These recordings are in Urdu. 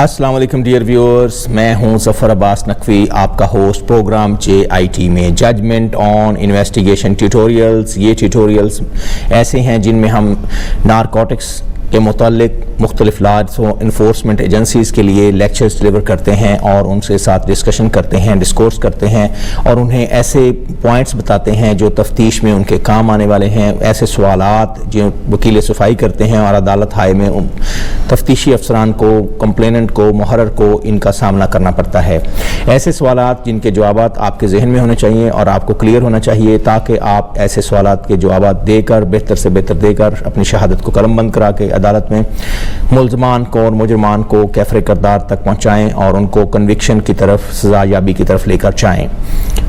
السلام علیکم ڈیئر ویورز، میں ہوں ظفر عباس نقوی، آپ کا ہوسٹ پروگرام JIT میں ججمنٹ آن انویسٹیگیشن ٹیوٹوریلز۔ یہ ٹیوٹوریلز ایسے ہیں جن میں ہم نارکوٹکس کے متعلق مختلف لاز و انفورسمنٹ ایجنسیز کے لیے لیکچرز ڈلیور کرتے ہیں اور ان سے ساتھ ڈسکشن کرتے ہیں، ڈسکورس کرتے ہیں اور انہیں ایسے پوائنٹس بتاتے ہیں جو تفتیش میں ان کے کام آنے والے ہیں، ایسے سوالات جو وکیل صفائی کرتے ہیں اور عدالت ہائے میں تفتیشی افسران کو، کمپلیننٹ کو، محرر کو ان کا سامنا کرنا پڑتا ہے۔ ایسے سوالات جن کے جوابات آپ کے ذہن میں ہونے چاہیے اور آپ کو کلیئر ہونا چاہیے تاکہ آپ ایسے سوالات کے جوابات دے کر بہتر سے بہتر دے کر اپنی شہادت کو قلم بند کرا کے عدالت میں ملزمان کو اور مجرمان کو کیفر کردار تک پہنچائیں اور ان کو کنوکشن کی طرف، سزا یابی کی طرف لے کر جائیں۔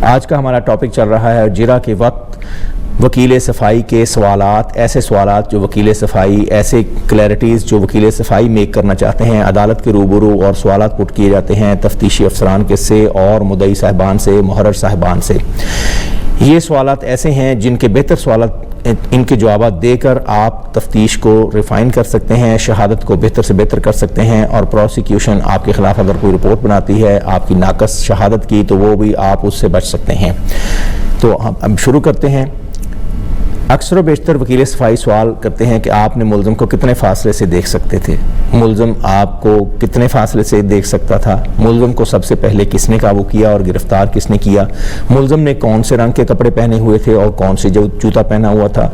آج کا ہمارا ٹاپک چل رہا ہے جرا کے وقت وکیل صفائی کے سوالات، ایسے سوالات جو وکیل صفائی، ایسے کلیئرٹیز جو وکیل صفائی میک کرنا چاہتے ہیں عدالت کے روبرو، اور سوالات پٹ کیے جاتے ہیں تفتیشی افسران کے سے اور مدعی صاحبان سے، محرر صاحبان سے۔ یہ سوالات ایسے ہیں جن کے بہتر سوالات ان کے جوابات دے کر آپ تفتیش کو ریفائن کر سکتے ہیں، شہادت کو بہتر سے بہتر کر سکتے ہیں، اور پروسیکیوشن آپ کے خلاف اگر کوئی رپورٹ بناتی ہے آپ کی ناقص شہادت کی تو وہ بھی آپ اس سے بچ سکتے ہیں۔ تو ہم اب شروع کرتے ہیں۔ اکثر و بیشتر وکیل صفائی سوال کرتے ہیں کہ آپ نے ملزم کو کتنے فاصلے سے دیکھ سکتے تھے، ملزم آپ کو کتنے فاصلے سے دیکھ سکتا تھا، ملزم کو سب سے پہلے کس نے قابو کیا اور گرفتار کس نے کیا، ملزم نے کون سے رنگ کے کپڑے پہنے ہوئے تھے اور کون سے جوتا پہنا ہوا تھا،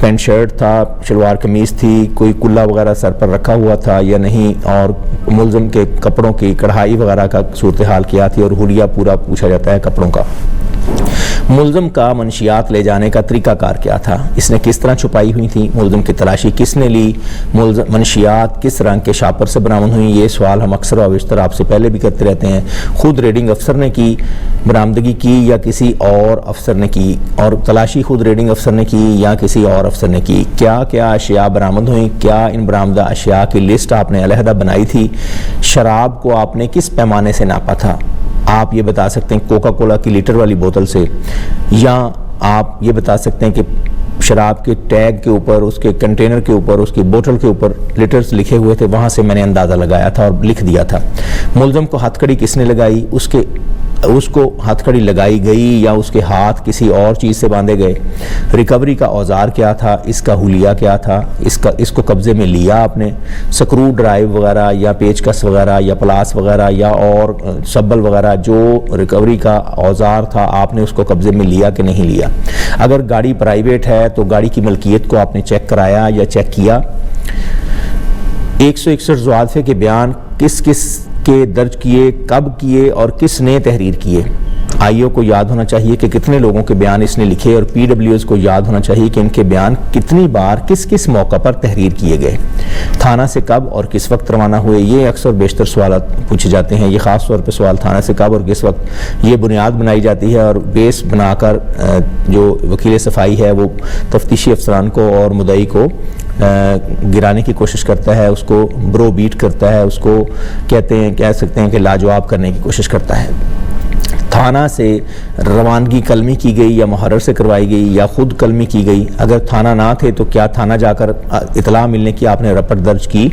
پینٹ شرٹ تھا، شلوار قمیض تھی، کوئی کلا وغیرہ سر پر رکھا ہوا تھا یا نہیں، اور ملزم کے کپڑوں کی کڑھائی وغیرہ کا صورتحال کیا تھی، اور حلیہ پورا پوچھا جاتا ہے کپڑوں کا۔ ملزم کا منشیات لے جانے کا طریقہ کار کیا تھا، اس نے کس طرح چھپائی ہوئی تھی، ملزم کی تلاشی کس نے لی، منشیات کس رنگ کے شاپر سے برآمد ہوئی۔ یہ سوال ہم اکثر و بیشتر آپ سے پہلے بھی کرتے رہتے ہیں۔ خود ریڈنگ افسر نے کی برآمدگی کی یا کسی اور افسر نے کی، اور تلاشی خود ریڈنگ افسر نے کی یا کسی اور افسر نے کی۔ کیا کیا اشیاء برآمد ہوئیں، کیا ان برآمدہ اشیاء کی لسٹ آپ نے علیحدہ بنائی تھی، شراب کو آپ نے کس پیمانے سے ناپا تھا۔ آپ یہ بتا سکتے ہیں کوکا کولا کی لیٹر والی بوتل سے، یا آپ یہ بتا سکتے ہیں کہ شراب کے ٹیگ کے اوپر، اس کے کنٹینر کے اوپر، اس کی بوتل کے اوپر لیٹرز لکھے ہوئے تھے، وہاں سے میں نے اندازہ لگایا تھا اور لکھ دیا تھا۔ ملزم کو ہتھ کڑی کس نے لگائی، اس کو ہتھ کڑی لگائی گئی یا اس کے ہاتھ کسی اور چیز سے باندھے گئے۔ ریکوری کا اوزار کیا تھا، اس کا حلیہ کیا تھا، اس کو قبضے میں لیا آپ نے، سکرو ڈرائیو وغیرہ یا پیچکس وغیرہ یا پلاس وغیرہ یا اور سبل وغیرہ جو ریکوری کا اوزار تھا آپ نے اس کو قبضے میں لیا کہ نہیں لیا۔ اگر گاڑی پرائیویٹ ہے تو گاڑی کی ملکیت کو آپ نے چیک کرایا یا چیک کیا۔ 161 ضعافے کے بیان کس کس کے درج کیے، کب کیے اور کس نے تحریر کیے۔ آئیو کو یاد ہونا چاہیے کہ کتنے لوگوں کے بیان اس نے لکھے، اور PWs کو یاد ہونا چاہیے کہ ان کے بیان کتنی بار کس کس موقع پر تحریر کیے گئے۔ تھانہ سے کب اور کس وقت روانہ ہوئے، یہ اکثر بیشتر سوالات پوچھے جاتے ہیں۔ یہ خاص طور پہ سوال تھانہ سے کب اور کس وقت، یہ بنیاد بنائی جاتی ہے اور بیس بنا کر جو وکیل صفائی ہے وہ تفتیشی افسران کو اور مدعی کو گرانے کی کوشش کرتا ہے، اس کو برو بیٹ کرتا ہے، اس کو کہہ سکتے ہیں کہ لاجواب کرنے کی کوشش کرتا ہے۔ تھانہ سے روانگی قلمی کی گئی یا محرر سے کروائی گئی یا خود قلمی کی گئی۔ اگر تھانہ نہ تھے تو کیا تھانہ جا کر اطلاع ملنے کی آپ نے رپٹ درج کی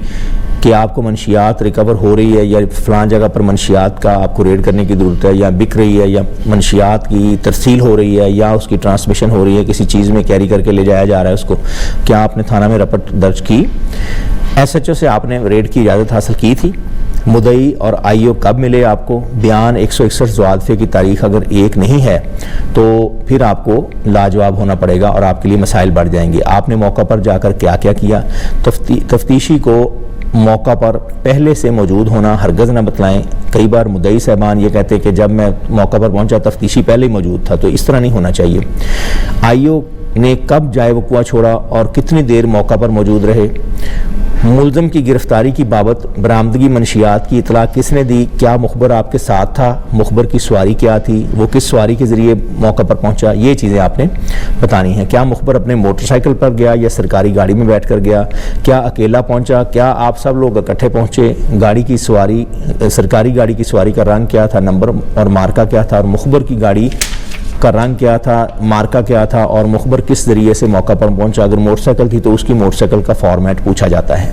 کہ آپ کو منشیات ریکور ہو رہی ہے یا فلان جگہ پر منشیات کا آپ کو ریڈ کرنے کی ضرورت ہے، یا بک رہی ہے، یا منشیات کی ترسیل ہو رہی ہے، یا اس کی ٹرانسمیشن ہو رہی ہے، کسی چیز میں کیری کر کے لے جایا جا رہا ہے اس کو، کیا آپ نے تھانہ میں رپٹ درج کی۔ SHO سے آپ نے ریڈ کی اجازت حاصل کی تھی۔ مدعی اور IO کب ملے آپ کو، بیان 161 ضعافے کی تاریخ اگر ایک نہیں ہے تو پھر آپ کو لاجواب ہونا پڑے گا اور آپ کے لیے مسائل بڑھ جائیں گے۔ آپ نے موقع پر جا کر کیا کیا کیا۔ تفتیشی کو موقع پر پہلے سے موجود ہونا ہرگز نہ بتلائیں۔ کئی بار مدعی صاحبان یہ کہتے ہیں کہ جب میں موقع پر پہنچا تفتیشی پہلے ہی موجود تھا، تو اس طرح نہیں ہونا چاہیے۔ IO نے کب جائے وقوع چھوڑا اور کتنی دیر موقع پر موجود رہے۔ ملزم کی گرفتاری کی بابت برآمدگی منشیات کی اطلاع کس نے دی، کیا مخبر آپ کے ساتھ تھا، مخبر کی سواری کیا تھی، وہ کس سواری کے ذریعے موقع پر پہنچا، یہ چیزیں آپ نے بتانی ہیں۔ کیا مخبر اپنے موٹر سائیکل پر گیا یا سرکاری گاڑی میں بیٹھ کر گیا، کیا اکیلا پہنچا، کیا آپ سب لوگ اکٹھے پہنچے، گاڑی کی سواری، سرکاری گاڑی کی سواری کا رنگ کیا تھا، نمبر اور مارکہ کیا تھا، اور مخبر کی گاڑی کا رنگ کیا تھا، مارکہ کیا تھا، اور مخبر کس ذریعے سے موقع پر پہنچا۔ اگر موٹر سائیکل تھی تو اس کی موٹر سائیکل کا فارمیٹ پوچھا جاتا ہے۔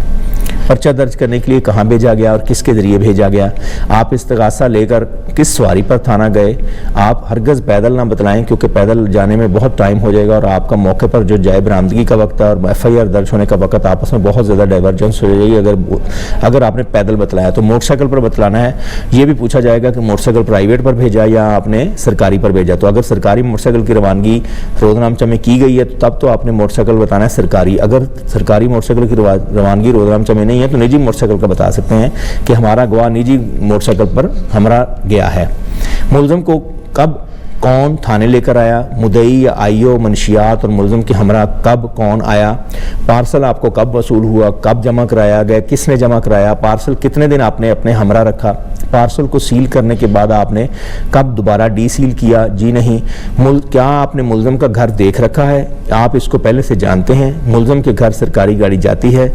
پرچہ درج کرنے کے لیے کہاں بھیجا گیا اور کس کے ذریعے بھیجا گیا، آپ استغاثہ لے کر کس سواری پر تھانہ گئے، آپ ہرگز پیدل نہ بتلائیں کیونکہ پیدل جانے میں بہت ٹائم ہو جائے گا اور آپ کا موقع پر جو جائے برآمدگی کا وقت ہے اور FIR درج ہونے کا وقت آپس میں بہت زیادہ ڈائیورجنس ہو جائے گی اگر آپ نے پیدل بتلایا۔ تو موٹر سائیکل پر بتلانا ہے، یہ بھی پوچھا جائے گا کہ موٹر سائیکل پرائیویٹ پر بھیجا یا آپ نے سرکاری پر بھیجا۔ تو اگر سرکاری موٹر سائیکل کی روانگی روزنامچہ میں کی گئی ہے تو تب تو آپ نے موٹر سائیکل بتانا ہے سرکاری، اگر سرکاری موٹر سائیکل کی روانگی روزنامچہ میں نہیں ہے تو نجی موٹر سائیکل کا بتا سکتے ہیں کہ ہمارا گواہ نجی موٹر سائیکل پر ہمراہ گیا ہے۔ ملزم کو کب کون تھانے لے کر آیا، مدعی یا IO منشیات اور ملزم کے ہمراہ کب کون آیا، پارسل آپ کو کب وصول ہوا، کب جمع کرایا گیا، کس نے جمع کرایا، پارسل کتنے دن آپ نے اپنے ہمراہ رکھا، پارسل کو سیل کرنے کے بعد آپ نے کب دوبارہ ڈی سیل کیا، جی نہیں، کیا آپ نے ملزم کا گھر دیکھ رکھا ہے، آپ اس کو پہلے سے جانتے ہیں، ملزم کے گھر سرکاری گاڑی جاتی ہے،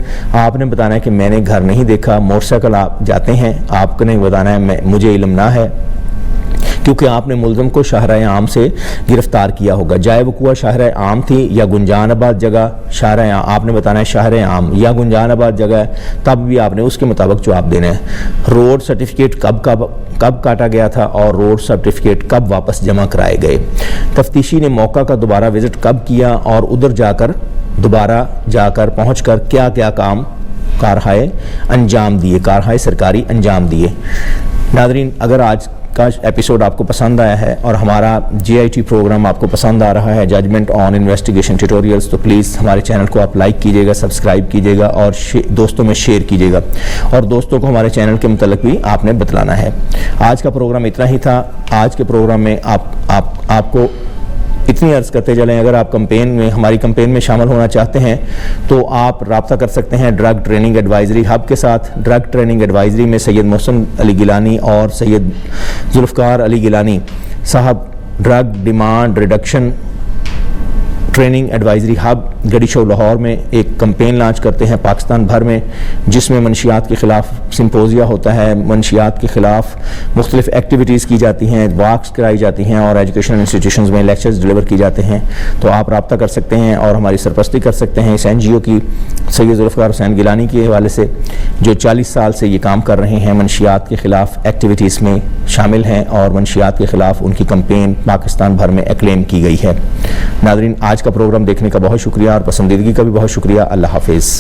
آپ نے بتانا ہے کہ میں نے گھر نہیں دیکھا، موٹر سائیکل آپ جاتے ہیں، آپ نے بتانا ہے مجھے علم نہ ہے کیونکہ آپ نے ملزم کو شاہراہ عام سے گرفتار کیا ہوگا۔ جائے وقوع شاہراہ عام تھی یا گنجان آباد جگہ، شاہراہ عام آپ نے بتانا ہے شاہراہ عام یا گنجان آباد جگہ ہے، تب بھی آپ نے اس کے مطابق جواب دینا ہے۔ روڈ سرٹیفکیٹ کب کاٹا گیا تھا اور روڈ سرٹیفکیٹ کب واپس جمع کرائے گئے۔ تفتیشی نے موقع کا دوبارہ وزٹ کب کیا اور ادھر دوبارہ جا کر پہنچ کر کیا کیا کام کارہائے انجام دیے، کارہائے سرکاری انجام دیے۔ ناظرین، اگر آج کا ایپیسوڈ آپ کو پسند آیا ہے اور ہمارا JIT پروگرام آپ کو پسند آ رہا ہے ججمنٹ آن انویسٹیگیشن ٹیوٹوریلز، تو پلیز ہمارے چینل کو آپ لائک کیجئے گا، سبسکرائب کیجئے گا اور دوستوں میں شیئر کیجئے گا اور دوستوں کو ہمارے چینل کے متعلق بھی آپ نے بتلانا ہے۔ آج کا پروگرام اتنا ہی تھا۔ آج کے پروگرام میں آپ کو اتنی عرض کرتے چلیں، اگر آپ ہماری کمپین میں شامل ہونا چاہتے ہیں تو آپ رابطہ کر سکتے ہیں ڈرگ ٹریننگ ایڈوائزری ہب کے ساتھ۔ ڈرگ ٹریننگ ایڈوائزری میں سید محسن علی گیلانی اور سید ذوالفقار علی گیلانی صاحب drug demand reduction training advisory hub گڑی شو لاہور میں ایک کمپین لانچ کرتے ہیں پاکستان بھر میں، جس میں منشیات کے خلاف سمپوزیا ہوتا ہے، منشیات کے خلاف مختلف ایکٹیویٹیز کی جاتی ہیں، واکس کرائی جاتی ہیں اور ایجوکیشنل انسٹیٹیوشنز میں لیکچرز ڈلیور کی جاتے ہیں۔ تو آپ رابطہ کر سکتے ہیں اور ہماری سرپرستی کر سکتے ہیں اس NGO کی سید ذوالفقار حسین گیلانی کے حوالے سے، جو 40 سال سے یہ کام کر رہے ہیں، منشیات کے خلاف ایکٹیویٹیز میں شامل ہیں اور منشیات کے خلاف ان کی کمپین پاکستان بھر میں ایکلیم کی گئی ہے۔ ناظرین، آج کا پروگرام دیکھنے کا بہت شکریہ اور پسندیدگی کا بھی بہت شکریہ۔ اللہ حافظ۔